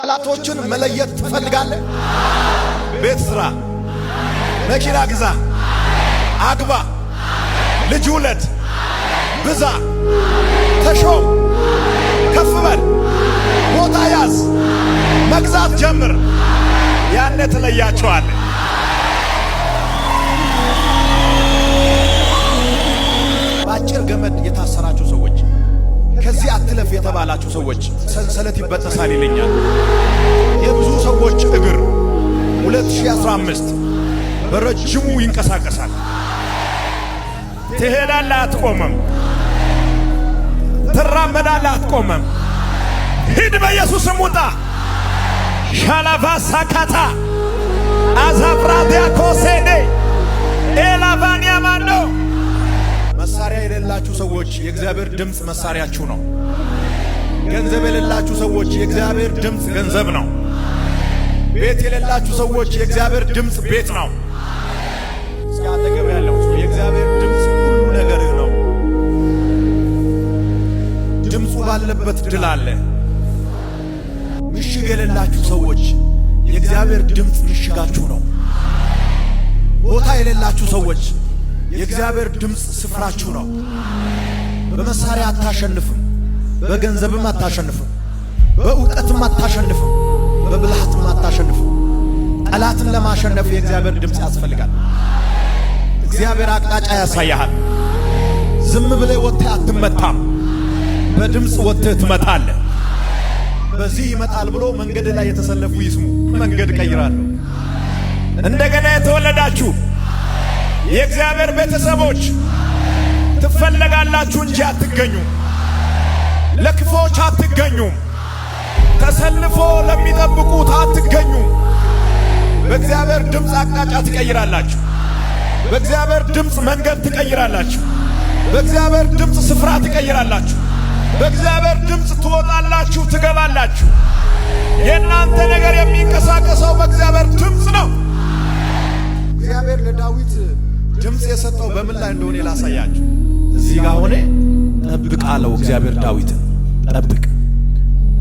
ጠላቶችን መለየት ትፈልጋለህ? ቤት ስራ፣ መኪና ግዛ፣ አግባ፣ ልጅ ውለድ፣ ብዛ፣ ተሾም፣ ከፍ በል፣ ቦታ ያዝ፣ መግዛት ጀምር። ያኔ ትለያቸዋለህ። በአጭር ገመድ የታሰራችሁ ሰዎች፣ ከዚህ አትለፍ የተባላችሁ ሰዎች ሰንሰለት ይበጠሳል ይለኛል። የብዙ ሰዎች እግር 2015 በረጅሙ ይንቀሳቀሳል። ትሄዳለህ፣ አትቆምም። ትራመዳለህ፣ አትቆምም። ሂድ፣ በኢየሱስም ውጣ። ሻላቫሳካታ አዛፍራዲያ ኮሴኔ ኤላቫኒያ ማኖ። መሳሪያ የሌላችሁ ሰዎች የእግዚአብሔር ድምፅ መሳሪያችሁ ነው። ገንዘብ የሌላችሁ ሰዎች የእግዚአብሔር ድምፅ ገንዘብ ነው። ቤት የሌላችሁ ሰዎች የእግዚአብሔር ድምፅ ቤት ነው። እስኪ አጠገብ ያለው ሰው የእግዚአብሔር ድምፅ ሁሉ ነገርህ ነው። ድምፁ ባለበት ድል አለ። ምሽግ የሌላችሁ ሰዎች የእግዚአብሔር ድምፅ ምሽጋችሁ ነው። ቦታ የሌላችሁ ሰዎች የእግዚአብሔር ድምፅ ስፍራችሁ ነው። በመሳሪያ አታሸንፍም፣ በገንዘብም አታሸንፍም፣ በእውቀትም አታሸንፍም፣ በብልሃትም አታሸንፍም። ጠላትን ለማሸነፍ የእግዚአብሔር ድምፅ ያስፈልጋል። እግዚአብሔር አቅጣጫ ያሳያል። ዝም ብለህ ወጥተህ አትመታም፣ በድምፅ ወጥተህ ትመታለህ። በዚህ ይመጣል ብሎ መንገድ ላይ የተሰለፉ ይስሙ። መንገድ ቀይራለሁ። እንደገና የተወለዳችሁ የእግዚአብሔር ቤተሰቦች ትፈለጋላችሁ እንጂ አትገኙም። ለክፎች አትገኙም። ተሰልፎ ለሚጠብቁት አትገኙም። በእግዚአብሔር ድምፅ አቅጣጫ ትቀይራላችሁ። በእግዚአብሔር ድምፅ መንገድ ትቀይራላችሁ። በእግዚአብሔር ድምፅ ስፍራ ትቀይራላችሁ። በእግዚአብሔር ድምፅ ትወጣላችሁ፣ ትገባላችሁ። የእናንተ ነገር የሚንቀሳቀሰው በእግዚአብሔር ድምፅ ነው። እግዚአብሔር ለዳዊት ድምፅ የሰጠው በምን ላይ እንደሆነ ላሳያችሁ። እዚህ ጋር ሆነ ጠብቅ አለው እግዚአብሔር ዳዊትን። ጠብቅ፣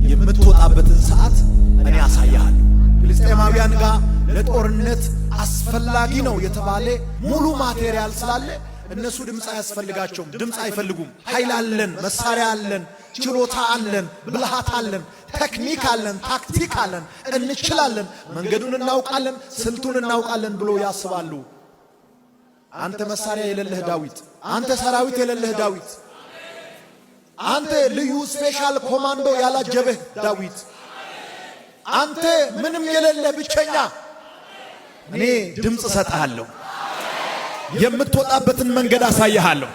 የምትወጣበትን ሰዓት እኔ አሳያለሁ። ፍልስጤማውያን ጋር ለጦርነት አስፈላጊ ነው የተባለ ሙሉ ማቴሪያል ስላለ እነሱ ድምፅ አያስፈልጋቸውም። ድምፅ አይፈልጉም። ኃይል አለን፣ መሳሪያ አለን፣ ችሎታ አለን፣ ብልሃት አለን፣ ቴክኒክ አለን፣ ታክቲክ አለን፣ እንችላለን፣ መንገዱን እናውቃለን፣ ስልቱን እናውቃለን ብሎ ያስባሉ። አንተ መሳሪያ የሌለህ ዳዊት፣ አንተ ሰራዊት የሌለህ ዳዊት፣ አንተ ልዩ ስፔሻል ኮማንዶ ያላጀበህ ዳዊት፣ አንተ ምንም የሌለህ ብቸኛ፣ እኔ ድምፅ እሰጥሃለሁ። የምትወጣበትን መንገድ አሳይሃለሁ።